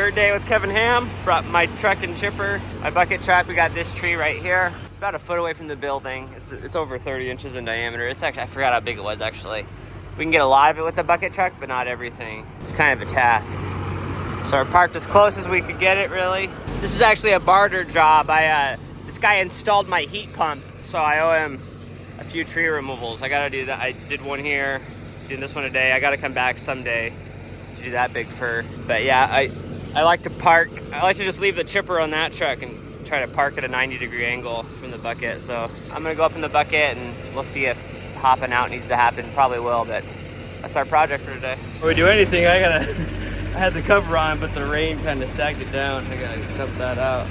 third day with Kevin Hamm. Brought my truck and chipper, my bucket truck. We got this tree right here. It's about a foot away from the building. It's over 30 inches in diameter. It's actually, I forgot how big it was actually. We can get a lot of it with the bucket truck, but not everything. It's kind of a task. So we're parked as close as we could get it, really. This is actually a barter job. This guy installed my heat pump, so I owe him a few tree removals. I gotta do that. I did one here, doing this one today. I gotta come back someday to do that big fir. But yeah, I like to park. I like to just leave the chipper on that truck and try to park at a 90-degree angle from the bucket. So I'm gonna go up in the bucket and we'll see if hopping out needs to happen. Probably will, but that's our project for today. Before we do anything, I had the cover on, but the rain kind of sagged it down. I gotta dump that out.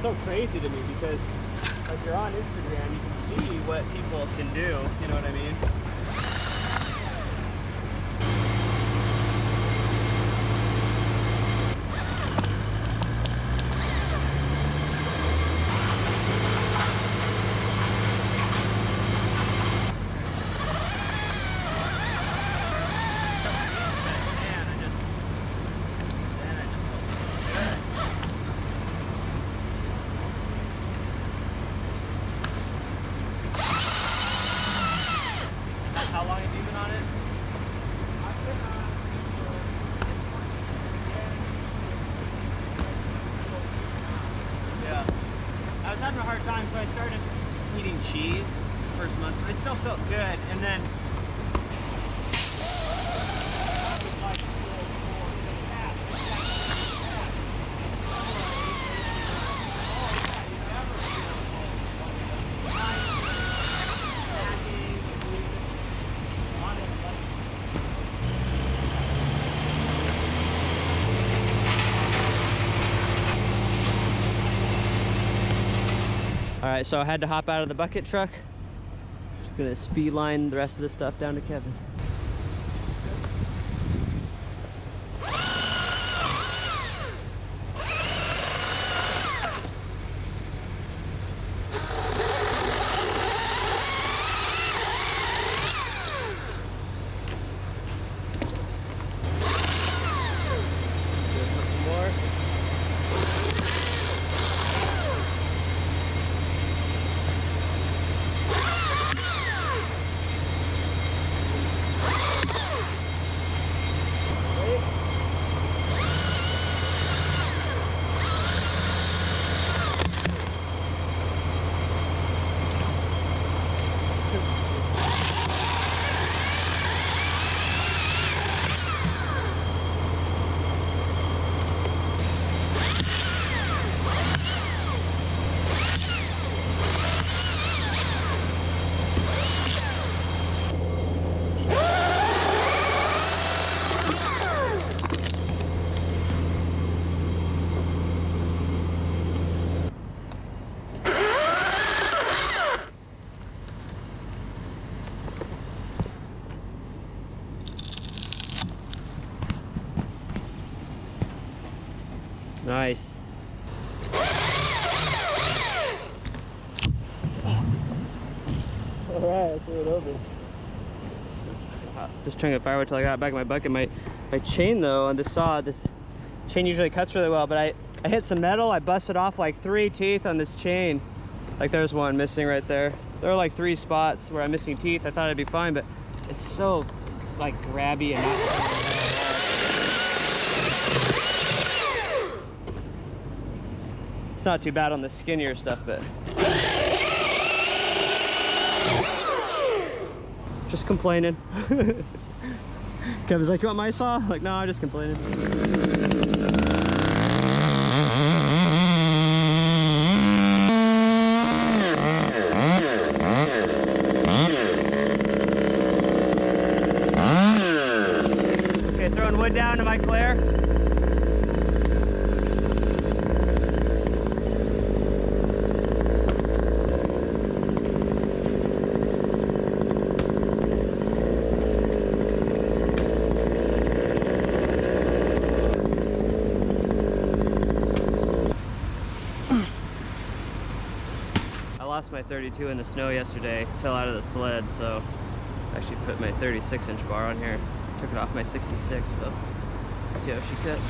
So crazy to me because like you're on Instagram, you can see what people can do, you know what I mean? How long have you been on it? I've been on it for yeah. I was having a hard time, so I started eating cheese the first month. I still felt good, and then all right, so I had to hop out of the bucket truck. Just gonna speed line the rest of the stuff down to Kevin. Nice. Alright, I threw it over. Just trying to firewood till I got back in my bucket. My chain though on this saw, this chain usually cuts really well, but I hit some metal. I busted off like 3 teeth on this chain. Like there's one missing right there. There are like 3 spots where I'm missing teeth. I thought I'd be fine, but it's so like grabby and not. It's not too bad on the skinnier stuff, but just complaining. Kevin's like, you want my saw? I'm like, no, I'm just complaining. Okay, throwing wood down to my Claire. I lost my 32 in the snow yesterday, fell out of the sled, so I actually put my 36-inch bar on here. Took it off my 66, so let's see how she cuts.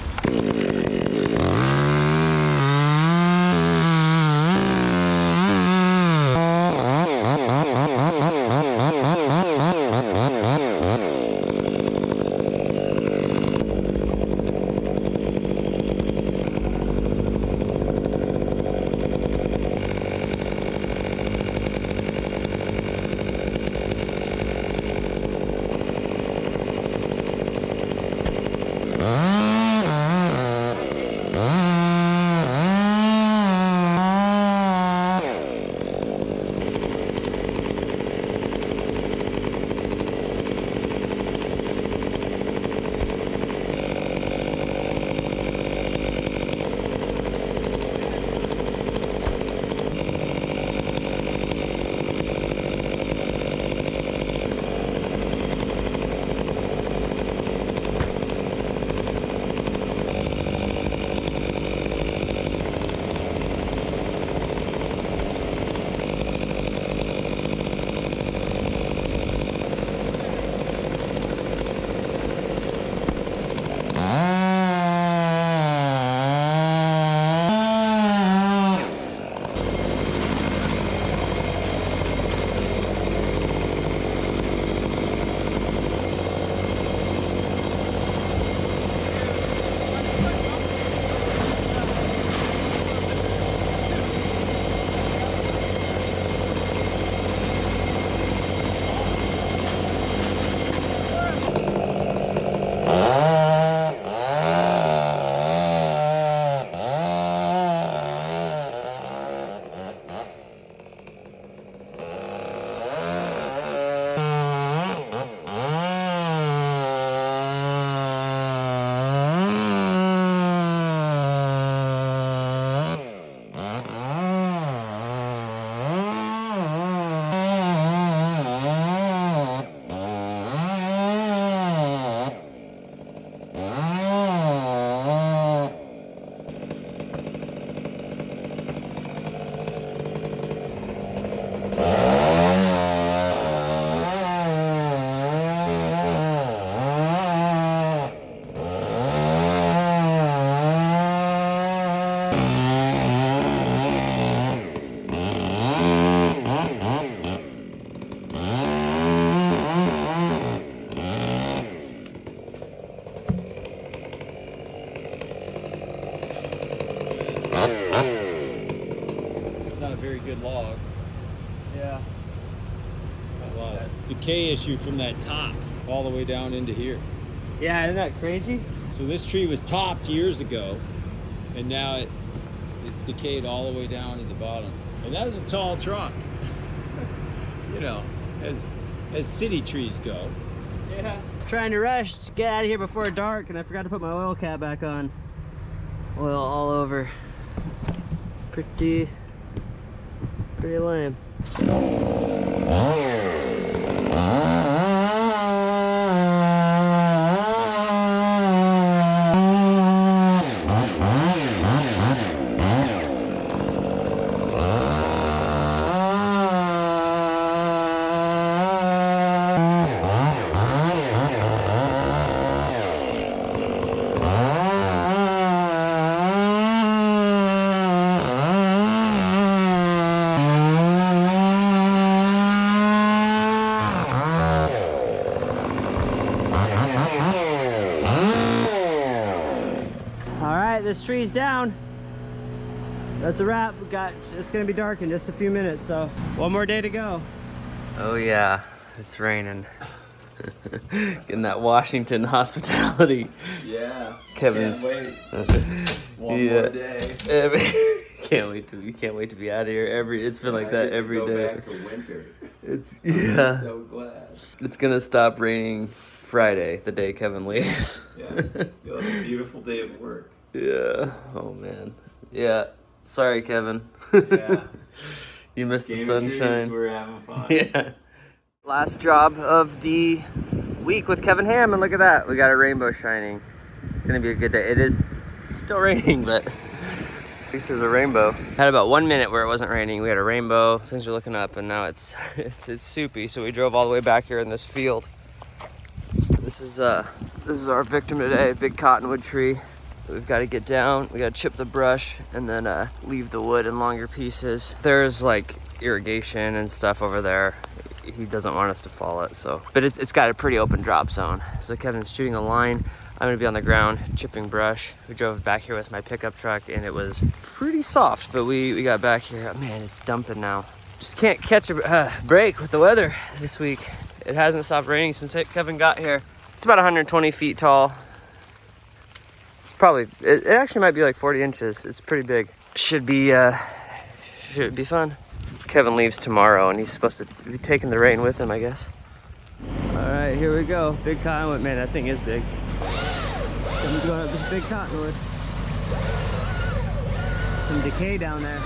Good log. Yeah. A lot of decay issue from that top all the way down into here. Yeah, isn't that crazy? So this tree was topped years ago, and now it's decayed all the way down to the bottom. And that was a tall trunk. You know, as city trees go. Yeah. Trying to rush to get out of here before dark, and I forgot to put my oil cap back on. Oil all over. Pretty lame. tree's down. That's a wrap. It's gonna be dark in just a few minutes, so one more day to go. Oh yeah, it's raining. Getting that Washington hospitality. Yeah. Kevin's. Can't wait. One more day. You can't wait to be out of here. It's been like that every day. Back to winter. Yeah. I'm so glad. It's gonna stop raining Friday, the day Kevin leaves. Yeah. You'll have a beautiful day of work. Yeah. Oh man. Yeah. Sorry, Kevin. Yeah. You missed Game the of trees, sunshine. we're having fun. Yeah. Last job of the week with Kevin Hamm, and look at that. We got a rainbow shining. It's gonna be a good day. It is still raining, but at least there's a rainbow. Had about 1 minute where it wasn't raining. We had a rainbow. Things are looking up, and now it's soupy. So we drove all the way back here in this field. This is our victim today. Big cottonwood tree. We've got to get down. We got to chip the brush and then leave the wood in longer pieces. There's like irrigation and stuff over there. He doesn't want us to fall it, so. But it's got a pretty open drop zone. So Kevin's shooting a line. I'm gonna be on the ground chipping brush. We drove back here with my pickup truck and it was pretty soft, but we got back here. Oh, man, it's dumping now. Just can't catch a break with the weather this week. It hasn't stopped raining since Kevin got here. It's about 120 feet tall. It's probably, it actually might be like 40 inches. It's pretty big. Should be fun. Kevin leaves tomorrow and he's supposed to be taking the rain with him, I guess. All right, here we go. Big cottonwood. Man, that thing is big. Kevin's going up this big cottonwood. Some decay down there.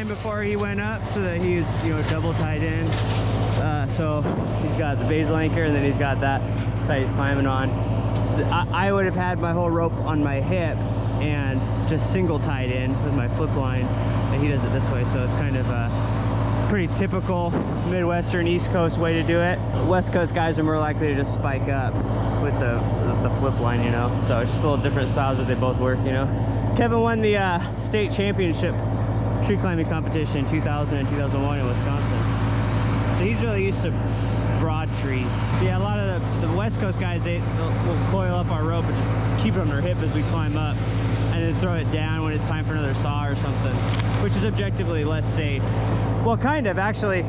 Before he went up so that he's double tied in, so he's got the basil anchor and then he's got that side he's climbing on. I would have had my whole rope on my hip and just single tied in with my flip line, and he does it this way, so it's kind of a pretty typical Midwestern East Coast way to do it. West Coast guys are more likely to just spike up with the flip line, so it's just a little different styles, but they both work. Kevin won the state championship tree climbing competition in 2000 and 2001 in Wisconsin. So he's really used to broad trees. Yeah, a lot of the West Coast guys, will coil up our rope and just keep it on their hip as we climb up, and then throw it down when it's time for another saw or something, which is objectively less safe. Well, kind of, actually.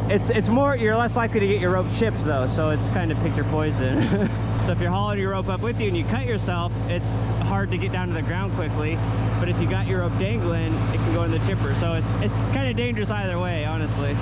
It's more, you're less likely to get your rope chipped though, so it's kind of pick your poison. So if you're hauling your rope up with you and you cut yourself, it's hard to get down to the ground quickly. But if you got your rope dangling, it can go in the chipper. So it's kind of dangerous either way, honestly.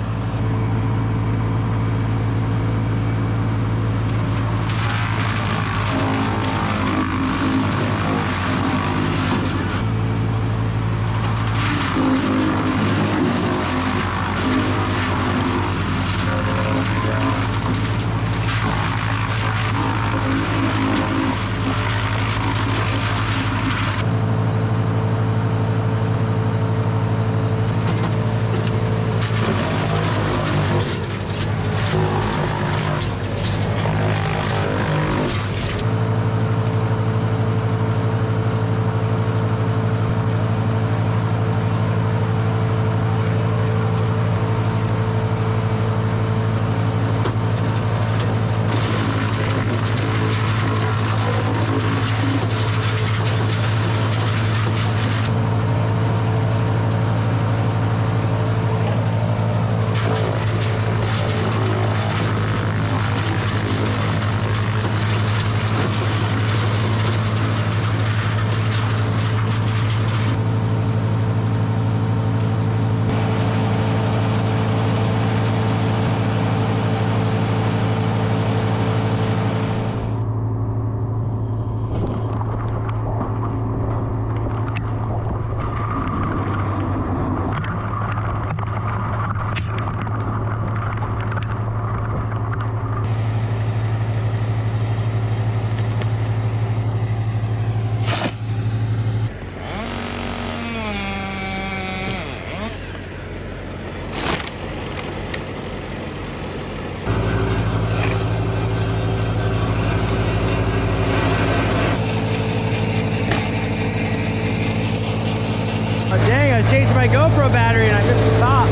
gotta change my GoPro battery and I missed the top.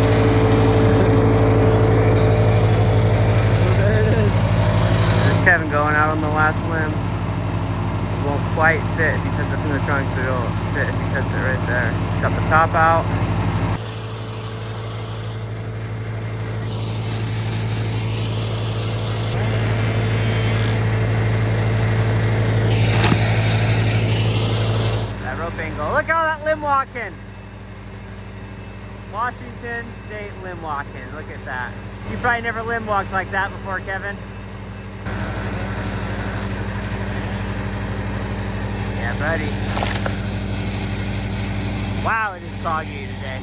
So there it is. There's Kevin going out on the last limb. It won't quite fit because it's in the trunk, but it'll fit if he cuts it right there. Got the top out. That rope angle. Look at all that limb walking. Washington State limb walking. Look at that. You probably never limb walked like that before, Kevin. Yeah, buddy. Wow, it is soggy today.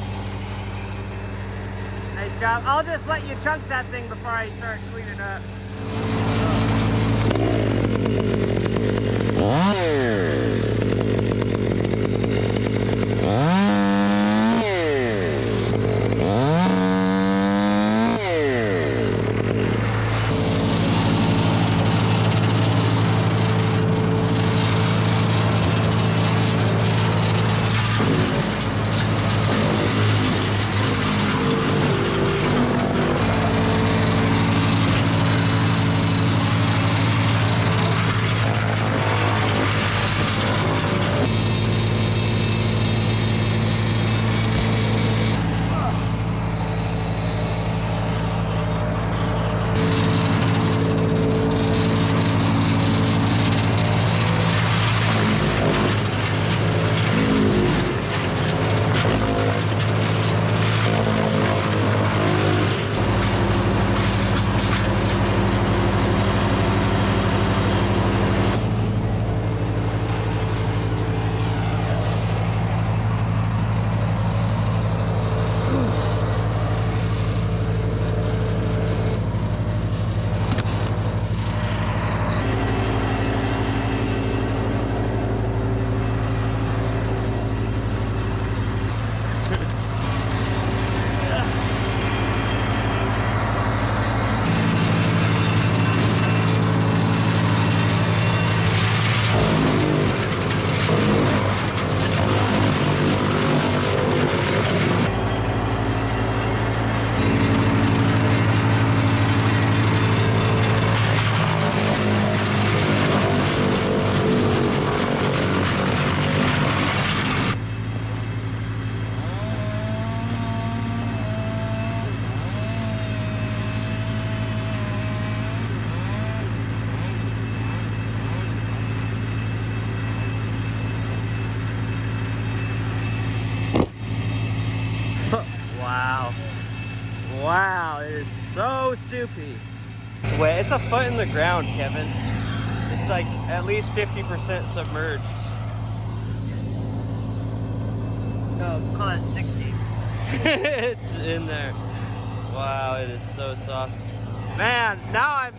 Nice job. I'll just let you chunk that thing before I start cleaning up. Wow. Wow, it is so soupy. It's wet. It's a foot in the ground, Kevin. It's like at least 50% submerged. No, call that 60. It's in there. Wow, it is so soft. Man, now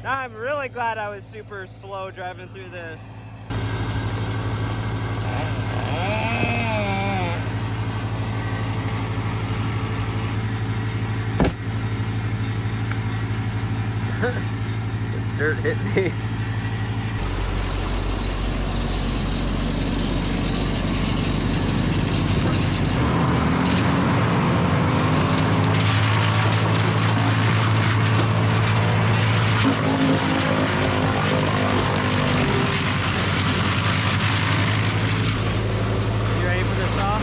I'm really glad I was super slow driving through this. The dirt hit me. You ready for this off?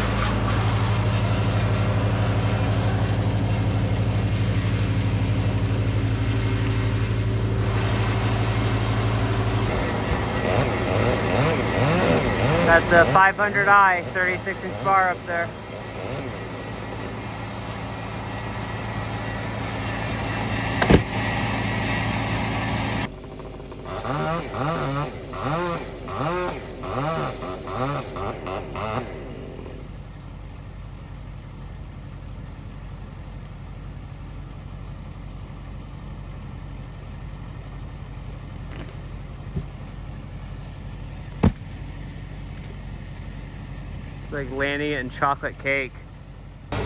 That's the 500i 36-inch bar up there. It's like landing it in chocolate cake. I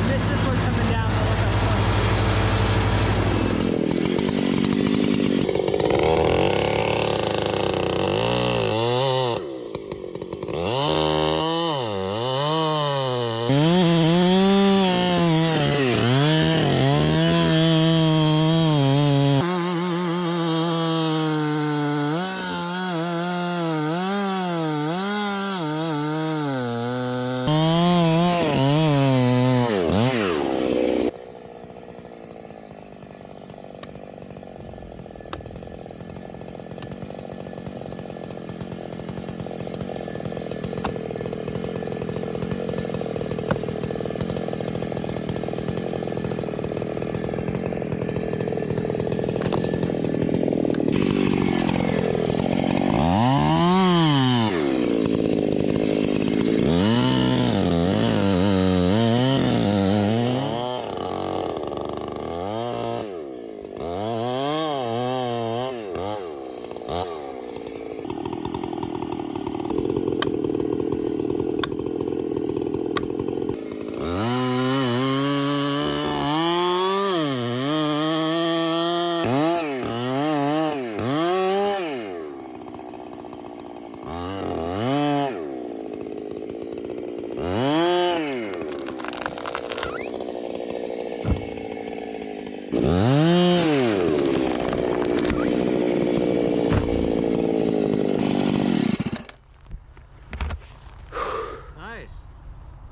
missed this one coming down. Look how close.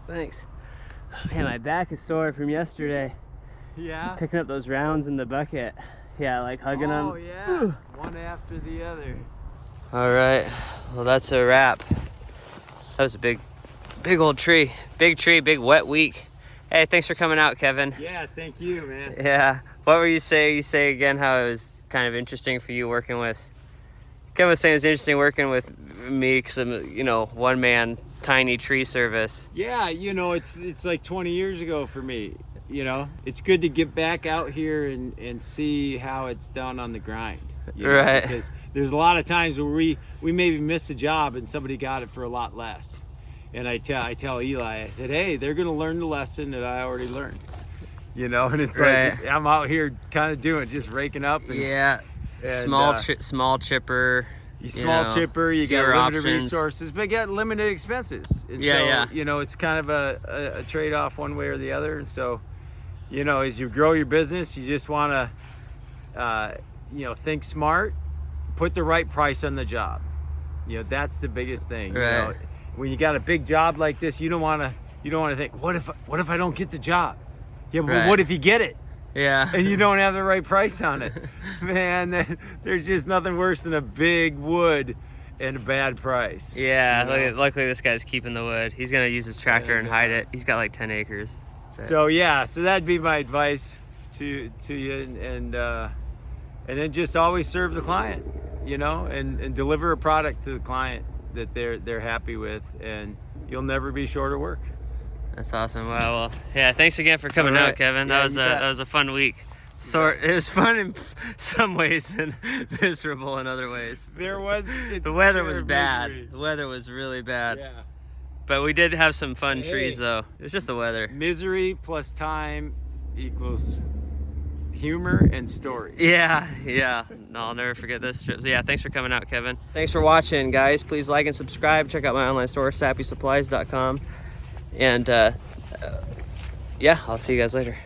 Thanks. Man, my back is sore from yesterday. Yeah. Picking up those rounds in the bucket. Yeah, like hugging them. Oh yeah, one after the other. All right, well that's a wrap. That was a big old tree. Big tree, big wet week. Hey, thanks for coming out, Kevin. Yeah, thank you, man. Yeah, what were you saying? You say again how it was kind of interesting for you working with, Kevin was saying it was interesting working with me because I'm, you know, one man, tiny tree service. Yeah, you know, it's like 20 years ago for me. You know, it's good to get back out here and see how it's done on the grind. You know, right. Because there's a lot of times where we maybe miss a job and somebody got it for a lot less. And I tell Eli, I said, hey, they're going to learn the lesson that I already learned. You know, and it's right. like I'm out here kind of doing just raking up. And, yeah, and, small chipper. Small chipper, you got limited options. Resources, but you got limited expenses. And yeah, so, yeah. You know, it's kind of a trade-off one way or the other. And so, you know, as you grow your business, you just want to, you know, think smart, put the right price on the job. You know, that's the biggest thing. Right. You know, when you got a big job like this, you don't want to think, what if I don't get the job? Yeah, but right. what if you get it? Yeah. And you don't have the right price on it. Man, there's just nothing worse than a big wood and a bad price. Yeah, you know? luckily this guy's keeping the wood. He's gonna use his tractor and hide it. He's got like 10 acres. But. So yeah, so that'd be my advice to you, and then just always serve the client, you know, and deliver a product to the client that they're happy with, and you'll never be short of work. That's awesome. Wow. Well, yeah. Thanks again for coming out, Kevin. Yeah, that was a fun week. It was fun in some ways and miserable in other ways. The weather was bad. The weather was really bad. Yeah. But we did have some fun trees though. It was just the weather. Misery plus time equals humor and story. Yeah. No, I'll never forget this trip. So yeah, thanks for coming out, Kevin. Thanks for watching, guys. Please like and subscribe. Check out my online store, sappysupplies.com. And yeah, I'll see you guys later.